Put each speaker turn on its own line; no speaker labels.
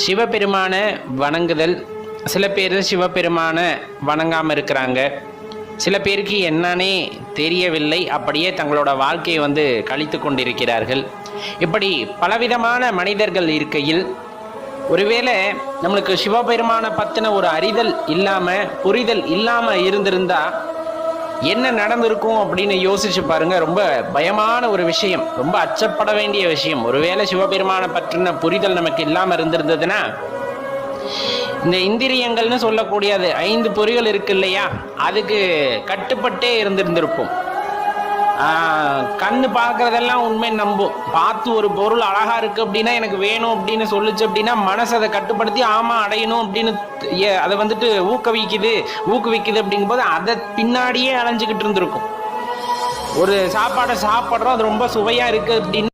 சிவபெருமான வணங்குதல். சில பேர் சிவபெருமான வணங்காமல் இருக்கிறாங்க. சில பேருக்கு என்னன்னே தெரியவில்லை, அப்படியே தங்களோட வாழ்க்கையை கழித்து கொண்டிருக்கிறார்கள். இப்படி பலவிதமான மனிதர்கள் இருக்கையில் ஒருவேளை நம்மளுக்கு சிவபெருமான பற்றின ஒரு அறிதல் இல்லாமல் புரிதல் இல்லாமல் இருந்திருந்தா என்ன நடந்திருக்கும் அப்படின்னு யோசிச்சு பாருங்க. ரொம்ப பயமான ஒரு விஷயம், ரொம்ப அச்சப்பட வேண்டிய விஷயம். ஒருவேளை சிவபெருமான பற்றின புரிதல் நமக்கு இல்லாமல் இருந்திருந்ததுன்னா இந்த இந்திரியங்கள்னு சொல்லக்கூடியது 5 பொறிகள் இருக்கு இல்லையா, அதுக்கு கட்டுப்பட்டே இருந்திருந்திருப்போம். கண்ணு பார்க்கறதெல்லாம் உண்மை நம்பும். பார்த்து ஒரு பொருள் அழகா இருக்கு அப்படின்னா எனக்கு வேணும் அப்படின்னு சொல்லுச்சு அப்படின்னா மனசு அதை கட்டுப்படுத்தி ஆமா அடையணும் அப்படின்னு அதை ஊக்குவிக்குது அப்படிங்கும்போது அதை பின்னாடியே அலைஞ்சுக்கிட்டு இருந்திருக்கும். ஒரு சாப்பாடை சாப்பிட்றோம், அது ரொம்ப சுவையா இருக்கு அப்படின்னு